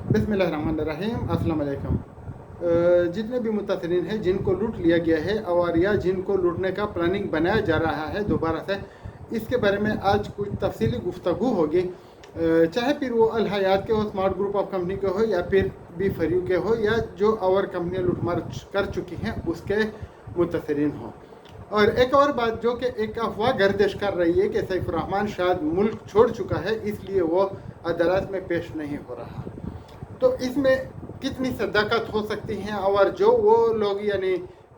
बिस्मिल्लाहिर्रहमानिर्रहीम। अस्सलाम वालेकुम। जितने भी मुतासरीन हैं जिनको लूट लिया गया है और या जिनको लूटने का प्लानिंग बनाया जा रहा है दोबारा से, इसके बारे में आज कुछ तफसीली गुफ्तगू होगी। चाहे फिर वो अल हयात के हो, स्मार्ट ग्रुप ऑफ कंपनी के हो, या फिर बी फरीू के हो, या जो और कंपनियाँ लूटमार कर चुकी हैं उसके मुतासरीन हो। और एक और बात जो कि एक अफवाह गर्दिश कर रही है कि सैफुर रहमान शायद मुल्क छोड़ चुका है, इसलिए वो अदालत में पेश नहीं हो रहा। तो इसमें कितनी सदाकत हो सकती है, और जो वो लोग यानी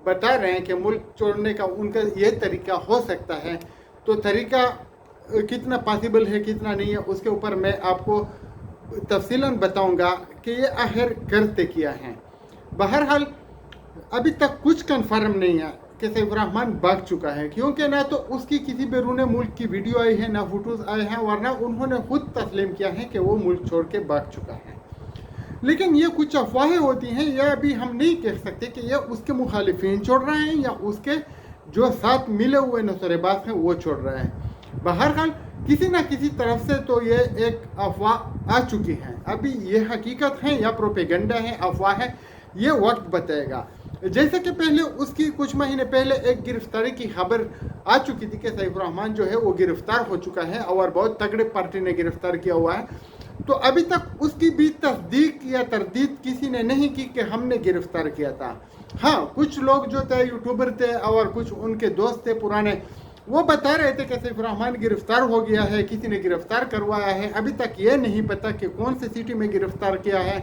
बता रहे हैं कि मुल्क छोड़ने का उनका ये तरीका हो सकता है, तो तरीका कितना पॉसिबल है कितना नहीं है, उसके ऊपर मैं आपको तफसीलन बताऊंगा कि ये आखिर करते किया है। बहरहाल अभी तक कुछ कन्फर्म नहीं है कि सैफुर रहमान भाग चुका है, क्योंकि ना तो उसकी किसी बैरून मुल्क की वीडियो आई है, ना फोटोज़ आए हैं, वरना उन्होंने खुद तस्लीम किया है कि वो मुल्क छोड़ के भाग चुका है। लेकिन ये कुछ अफवाहें होती हैं, यह अभी हम नहीं कह सकते कि यह उसके मुखालिफिन छोड़ रहे हैं या उसके जो साथ मिले हुए नसरेबाज हैं वो छोड़ रहे हैं। बहरहाल किसी ना किसी तरफ से तो ये एक अफवाह आ चुकी है। अभी ये हकीकत है या प्रोपेगेंडा है, अफवाह है, ये वक्त बताएगा। जैसे कि पहले उसकी कुछ महीने पहले एक गिरफ्तारी की खबर आ चुकी थी कि सैफुर रहमान जो है वो गिरफ्तार हो चुका है और बहुत तगड़े पार्टी ने गिरफ्तार किया हुआ है। तो अभी तक उसकी भी तस्दीक या तरदीद किसी ने नहीं की कि हमने गिरफ्तार किया था। हाँ, कुछ लोग जो थे यूट्यूबर थे और कुछ उनके दोस्त थे पुराने, वो बता रहे थे कि सैफुर रहमान गिरफ्तार हो गया है, किसी ने गिरफ्तार करवाया है। अभी तक ये नहीं पता कि कौन से सिटी में गिरफ्तार किया है,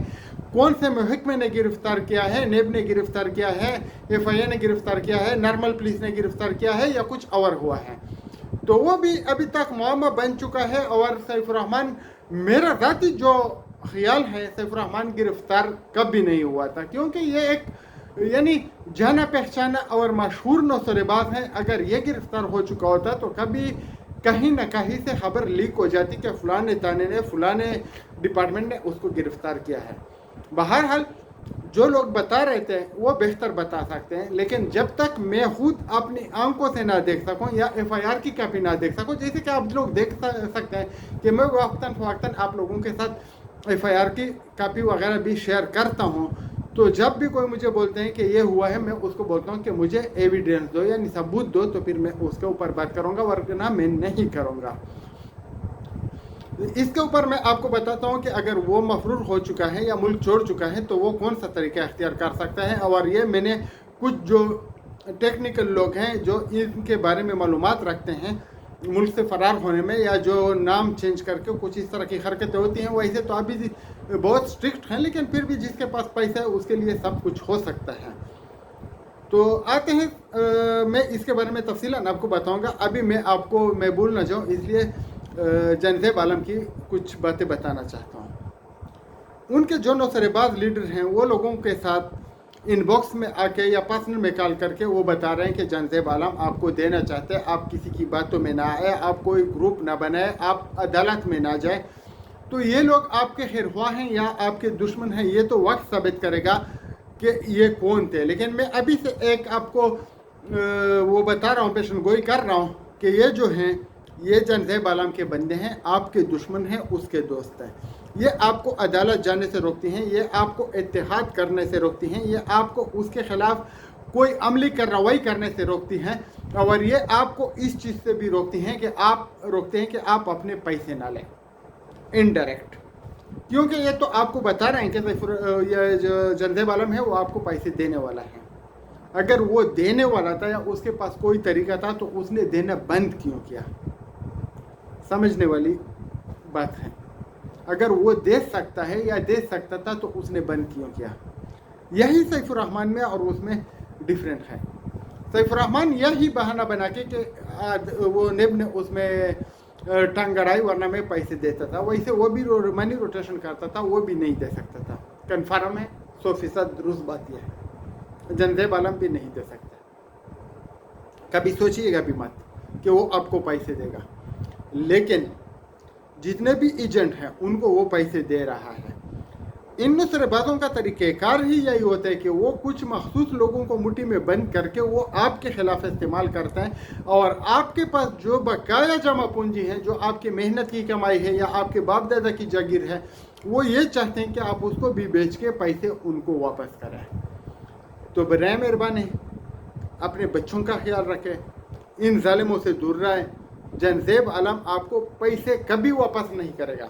कौन से महकमे ने गिरफ्तार किया है, नेब ने गिरफ्तार किया है, FIA ने गिरफ्तार किया है, नॉर्मल पुलिस ने गिरफ्तार किया है, या कुछ और हुआ है। तो वो भी अभी तक मामला बन चुका है। और सैफुर रहमान, मेरा ज़ाती जो ख्याल है, सैफुर रहमान गिरफ्तार कभी नहीं हुआ था, क्योंकि ये एक यानी जाना पहचाना और मशहूर नौसरेबाज है। अगर ये गिरफ्तार हो चुका होता तो कभी कहीं ना कहीं से खबर लीक हो जाती कि फलाने थाने ने, फलाने डिपार्टमेंट ने उसको गिरफ्तार किया है। बहरहाल जो लोग बता रहे थे वो बेहतर बता सकते हैं, लेकिन जब तक मैं खुद अपनी आंखों से ना देख सकूं या FIR की कॉपी ना देख सकूं, जैसे कि आप लोग देख सकते हैं कि मैं वक्तन फवक्तन आप लोगों के साथ FIR की कॉपी वगैरह भी शेयर करता हूं। तो जब भी कोई मुझे बोलते हैं कि ये हुआ है, मैं उसको बोलता हूं कि मुझे एविडेंस दो, यानी सबूत दो, तो फिर मैं उसके ऊपर बात करूंगा, वरना मैं नहीं करूंगा। इसके ऊपर मैं आपको बताता हूं कि अगर वो मफरूर हो चुका है या मुल्क छोड़ चुका है तो वो कौन सा तरीका अख्तियार कर सकता है। और ये मैंने कुछ जो टेक्निकल लोग हैं जो इनके बारे में मालूमात रखते हैं मुल्क से फ़रार होने में, या जो नाम चेंज करके कुछ इस तरह की हरकतें होती हैं, वैसे तो अभी बहुत स्ट्रिक्ट हैं, लेकिन फिर भी जिसके पास पैसा है उसके लिए सब कुछ हो सकता है। तो आते हैं, मैं इसके बारे में तफसीलन आपको बताऊंगा। अभी मैं भूल ना जाऊँ, इसलिए जनज़ेब आलम की कुछ बातें बताना चाहता हूँ। उनके जो नौसरेबाज लीडर हैं वो लोगों के साथ इनबॉक्स में आके या पर्सनल में कॉल करके वो बता रहे हैं कि जनज़ेब आलम आपको देना चाहते हैं, आप किसी की बातों में ना आए, आप कोई ग्रुप ना बनाए, आप अदालत में ना जाए। तो ये लोग आपके खैरख्वाह हैं या आपके दुश्मन हैं, ये तो वक्त साबित करेगा कि ये कौन थे। लेकिन मैं अभी से एक आपको वो बता रहा हूँ, पेशन गोई कर रहा हूँ कि ये जो हैं ये जनज़ेब आलम के बंदे हैं, आपके दुश्मन हैं, उसके दोस्त हैं। ये आपको अदालत जाने से रोकती हैं, ये आपको इत्तेहाद करने से रोकती हैं, ये आपको उसके ख़िलाफ़ कोई अमली कार्रवाई करने से रोकती हैं, और ये आपको इस चीज़ से भी रोकती हैं कि आप अपने पैसे ना लें इनडायरेक्ट। क्योंकि ये तो आपको बता रहे हैं कि ये जो जनज़ेब आलम है वो आपको पैसे देने वाला है। अगर वो देने वाला था या उसके पास कोई तरीका था तो उसने देना बंद क्यों किया? समझने वाली बात है। अगर वो दे सकता है या दे सकता था तो उसने बंद क्यों किया? यही सैफुर रहमान में और उसमें डिफरेंट है। सैफुर रहमान यही बहाना बना के कि वो नेब ने उसमें टंगड़ाई, वरना मैं पैसे देता था, वैसे वो भी मनी रोटेशन करता था, वो भी नहीं दे सकता था। कन्फर्म है, 100% दुरुस्त बात यह है। जनज़ेब आलम भी नहीं दे सकता। कभी सोचिएगा भी मत कि वो आपको पैसे देगा, लेकिन जितने भी एजेंट हैं उनको वो पैसे दे रहा है। इन नसरेबाजों का तरीक़ेकार ही यही होता है कि वो कुछ मखसूस लोगों को मुट्ठी में बंद करके वो आपके ख़िलाफ़ इस्तेमाल करते हैं, और आपके पास जो बकाया जमा पूंजी है, जो आपकी मेहनत की कमाई है या आपके बाप दादा की जागीर है, वो ये चाहते हैं कि आप उसको भी बेच के पैसे उनको वापस करें। तो बराए मेहरबानी अपने बच्चों का ख्याल रखें, इन जालिमों से दूर रहें। जनज़ेब आलम आपको पैसे कभी वापस नहीं करेगा।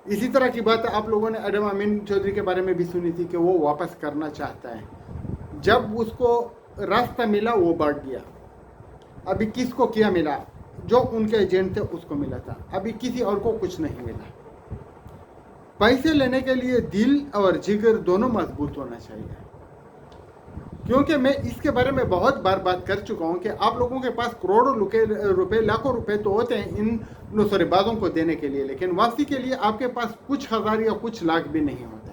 इसी तरह की बात आप लोगों ने एडम अमीन चौधरी के बारे में भी सुनी थी कि वो वापस करना चाहता है। जब उसको रास्ता मिला वो भाग गया। अभी किसको क्या मिला? जो उनके एजेंट थे उसको मिला था, अभी किसी और को कुछ नहीं मिला। पैसे लेने के लिए दिल और जिगर दोनों मजबूत होना चाहिए, क्योंकि मैं इसके बारे में बहुत बार बात कर चुका हूं कि आप लोगों के पास करोड़ों रुपए लाखों रुपए तो होते हैं इन नौसरेबाजों को देने के लिए, लेकिन वापसी के लिए आपके पास कुछ हज़ार या कुछ लाख भी नहीं होते,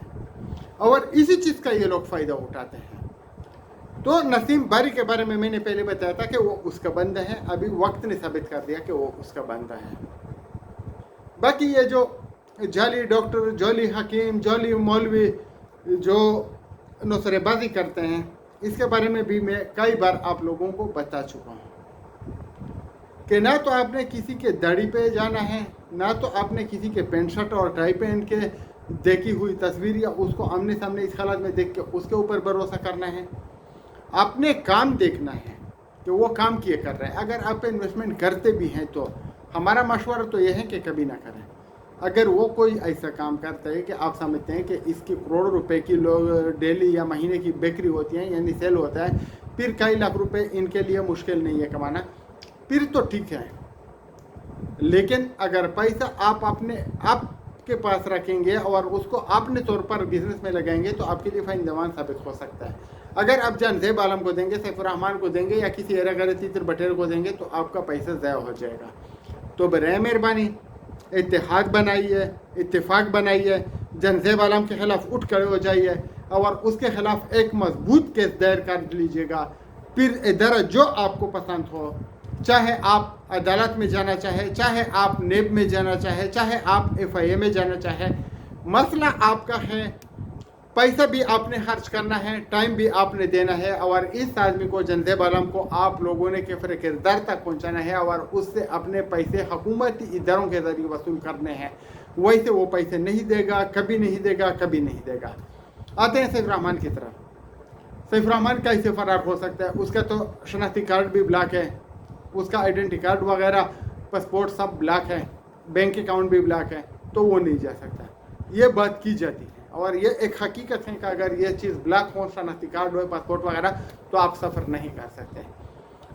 और इसी चीज़ का ये लोग फ़ायदा उठाते हैं। तो नसीम बारी के बारे में मैंने पहले बताया था कि वो उसका बंदा है, अभी वक्त ने साबित कर दिया कि वो उसका बंदा है। बाकी ये जो जाली डॉक्टर, जाली हकीम, जाली मौलवी जो नौसरेबाजी करते हैं, इसके बारे में भी मैं कई बार आप लोगों को बता चुका हूँ कि ना तो आपने किसी के दाढ़ी पे जाना है, ना तो आपने किसी के पेंट शर्ट और टाई पहन के देखी हुई तस्वीर या उसको आमने सामने इस हालत में देख के उसके ऊपर भरोसा करना है। आपने काम देखना है कि वो काम किए कर रहे हैं। अगर आप इन्वेस्टमेंट करते भी हैं तो हमारा मशवरा तो यह है कि कभी ना करें। अगर वो कोई ऐसा काम करता है कि आप समझते हैं कि इसकी करोड़ रुपए की डेली या महीने की बिक्री होती है, यानी सेल होता है, फिर कई लाख रुपए इनके लिए मुश्किल नहीं है कमाना, फिर तो ठीक है। लेकिन अगर पैसा आप आपके पास रखेंगे और उसको अपने तौर पर बिजनेस में लगाएंगे तो आपके लिए फायदेमंद साबित हो सकता है। अगर आप जनज़ेब आलम को देंगे, सैफुर रहमान को देंगे या किसी एरागर तीतर बटेर को देंगे तो आपका पैसा ज़ाया हो जाएगा। तो बराए मेहरबानी इत्तेहाद बनाइए, इत्तेफाक बनाइए, जनज़ेब आलम के खिलाफ उठ खड़े हो जाइए और उसके खिलाफ एक मजबूत केस दायर कर लीजिएगा। फिर इधर जो आपको पसंद हो, चाहे आप अदालत में जाना चाहे, चाहे आप नेब में जाना चाहे, चाहे आप FIA में जाना चाहे, मसला आपका है। पैसा भी आपने खर्च करना है, टाइम भी आपने देना है, और इस आदमी को, जनज़ेब आलम को, आप लोगों ने किफ़र किरदार तक पहुंचाना है और उससे अपने पैसे हुकूमती इदारों के ज़रिए वसूल करने हैं। वैसे वो पैसे नहीं देगा, कभी नहीं देगा, कभी नहीं देगा। आते हैं सैफुर रहमान की तरफ। सैफुर रहमान कैसे फ़रार हो सकता है? उसका तो शनाख्ती कार्ड भी ब्लॉक है, उसका आइडेंटिटी कार्ड वगैरह, पासपोर्ट सब ब्लॉक है, बैंक अकाउंट भी ब्लॉक है, तो वो नहीं जा सकता। ये बात की जाती है और ये एक हकीकत है कि अगर ये चीज़ ब्लॉक हो, शनाख्ती कार्ड हो, पासपोर्ट वगैरह, तो आप सफ़र नहीं कर सकते।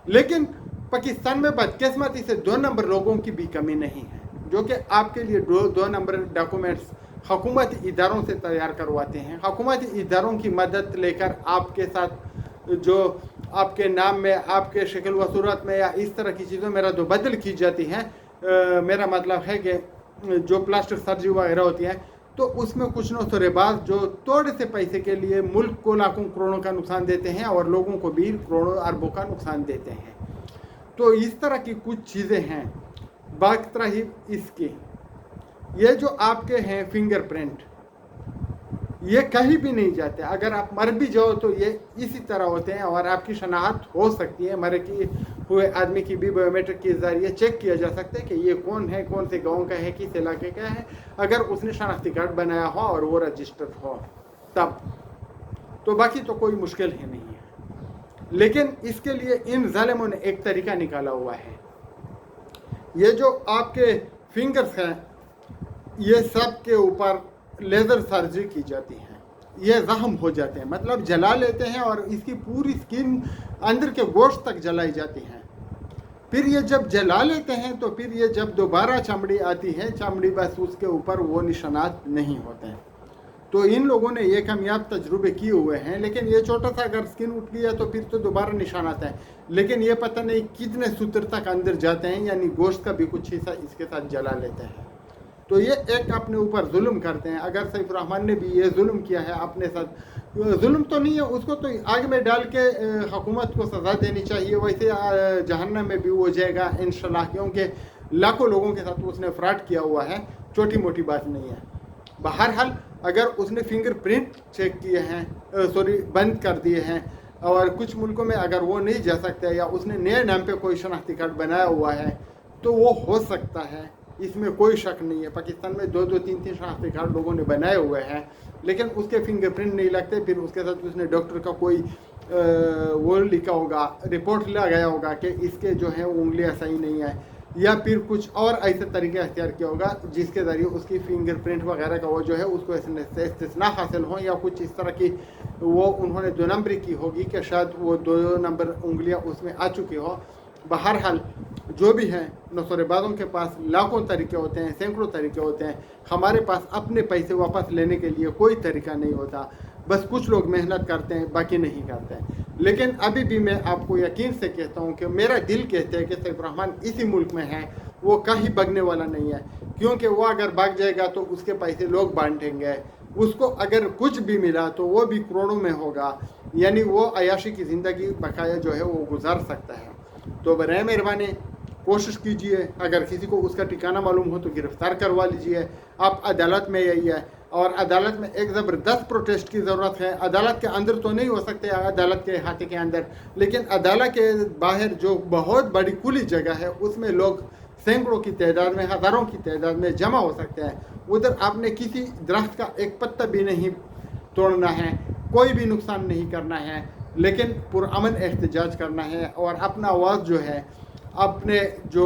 लेकिन पाकिस्तान में बदकिस्मती से 2 नंबर लोगों की भी कमी नहीं है, जो कि आपके लिए 2 नंबर डॉक्यूमेंट्स हुकूमती इदारों से तैयार करवाते हैं। हुकूमती इदारों की मदद लेकर आपके साथ जो आपके नाम में, आपके शक्ल व सूरत में या इस तरह की चीज़ों में रद्द-बदल की जाती हैं, मेरा मतलब है कि जो प्लास्टिक सर्जरी वगैरह होती है, तो उसमें कुछ नौसरेबाज जो थोड़े से पैसे के लिए मुल्क को लाखों करोड़ों का नुकसान देते हैं और लोगों को भी करोड़ों अरबों का नुकसान देते हैं। तो इस तरह की कुछ चीज़ें हैं। बात रही इसकी, ये जो आपके हैं फिंगरप्रिंट, ये कहीं भी नहीं जाते। अगर आप मर भी जाओ तो ये इसी तरह होते हैं और आपकी शनाख्त हो सकती है। मरे की हुए आदमी की भी बायोमेट्रिक के जरिए चेक किया जा सकता है कि ये कौन है, कौन से गांव का है, किस इलाके का है, अगर उसने शनाख्ती कार्ड बनाया हो और वो रजिस्टर्ड हो तब। तो बाकी तो कोई मुश्किल ही नहीं है। लेकिन इसके लिए इन जालिमों ने एक तरीका निकाला हुआ है। ये जो आपके फिंगर्स हैं, ये सब के ऊपर लेज़र सर्जरी की जाती है। ये ज़ख्म हो जाते हैं, मतलब जला लेते हैं और इसकी पूरी स्किन अंदर के गोश्त तक जलाई जाती है। फिर ये जब जला लेते हैं तो फिर ये जब दोबारा चमड़ी आती है, चमड़ी बस उसके ऊपर वो निशानात नहीं होते हैं। तो इन लोगों ने ये कामयाब तजुर्बे किए हुए हैं। लेकिन ये छोटा सा अगर स्किन उठ गया तो फिर तो दोबारा निशान आता है, लेकिन ये पता नहीं कितने सूत्र तक अंदर जाते हैं, यानी गोश्त का भी कुछ हिस्सा इसके साथ जला लेते हैं। तो ये एक अपने ऊपर जुल्म करते हैं। अगर सैफुर रहमान ने भी ये जुल्म किया है अपने साथ, जुल्म तो नहीं है, उसको तो आग में डाल के हुकूमत को सज़ा देनी चाहिए। वैसे जहन्नम में भी वो जाएगा इंशाल्लाह, क्योंकि लाखों लोगों के साथ उसने फ्रॉड किया हुआ है, छोटी मोटी बात नहीं है। बहरहाल अगर उसने फिंगरप्रिंट चेक किए हैं, बंद कर दिए हैं, और कुछ मुल्कों में अगर वो नहीं जा सकता या उसने नए नाम पे कोई शनाख्ती कार्ड बनाया हुआ है, तो वो हो सकता है। इसमें कोई शक नहीं है। पाकिस्तान में 2-2, 3-3 शनाख्ती कार्ड लोगों ने बनाए हुए हैं, लेकिन उसके फिंगरप्रिंट नहीं लगते। फिर उसके साथ उसने डॉक्टर का कोई वो लिखा होगा, रिपोर्ट लगाया होगा कि इसके जो है उंगलियां सही नहीं है, या फिर कुछ और ऐसे तरीके अख्तियार किया होगा जिसके ज़रिए उसकी फिंगरप्रिंट वगैरह का वो जो है उसको इस्तिस्ना हासिल हो, या कुछ इस तरह की वो उन्होंने 2 नंबरी की होगी कि शायद वो 2 नंबर उंगलियां उसमें आ चुकी हो। बहरहाल जो भी है, नसोरेबाजों के पास लाखों तरीके होते हैं, सैकड़ों तरीके होते हैं। हमारे पास अपने पैसे वापस लेने के लिए कोई तरीका नहीं होता। बस कुछ लोग मेहनत करते हैं, बाकी नहीं करते हैं। लेकिन अभी भी मैं आपको यकीन से कहता हूँ कि मेरा दिल कहते हैं कि सैफुर्रहमान इसी मुल्क में है, वो कहीं भागने वाला नहीं है। क्योंकि वो अगर भाग जाएगा तो उसके पैसे लोग बांटेंगे, उसको अगर कुछ भी मिला तो वो भी करोड़ों में होगा, यानी वो अयाशी की ज़िंदगी बकाया जो है वो गुजार सकता है। तो बराए मेहरबानी कोशिश कीजिए, अगर किसी को उसका ठिकाना मालूम हो तो गिरफ्तार करवा लीजिए। आप अदालत में यही है, और अदालत में एक ज़बरदस्त प्रोटेस्ट की ज़रूरत है। अदालत के अंदर तो नहीं हो सकते, अदालत के अहाते के अंदर, लेकिन अदालत के बाहर जो बहुत बड़ी खुली जगह है उसमें लोग सैकड़ों की तादाद में, हज़ारों की तादाद में जमा हो सकते हैं। उधर आपने किसी दरख्त का एक पत्ता भी नहीं तोड़ना है, कोई भी नुकसान नहीं करना है, लेकिन पुरअमन एहतजाज करना है और अपना आवाज़ जो है अपने जो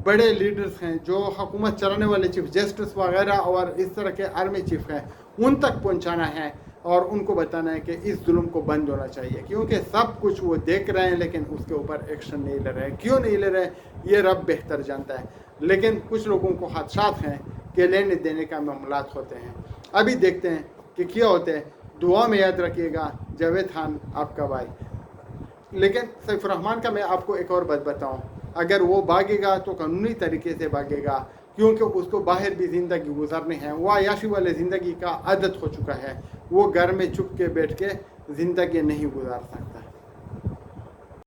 बड़े लीडर्स हैं, जो हुकूमत चलाने वाले चीफ जस्टिस वगैरह और इस तरह के आर्मी चीफ हैं, उन तक पहुंचाना है और उनको बताना है कि इस जुल्म को बंद होना चाहिए। क्योंकि सब कुछ वो देख रहे हैं लेकिन उसके ऊपर एक्शन नहीं ले रहे हैं। क्यों नहीं ले रहे ये रब बेहतर जानता है, लेकिन कुछ लोगों को हादसात हैं कि लेने देने का मामलात होते हैं। अभी देखते हैं कि क्या होते हैं। दुआ में याद रखिएगा, जावेद खान आपका भाई। लेकिन सैफुर्रहमान का मैं आपको एक और बात बताऊं, अगर वो भागेगा तो कानूनी तरीके से भागेगा, क्योंकि उसको बाहर भी ज़िंदगी गुजारनी है। वो अयाशी वाले ज़िंदगी का आदत हो चुका है, वो घर में चुप के बैठ के ज़िंदगी नहीं गुजार सकता।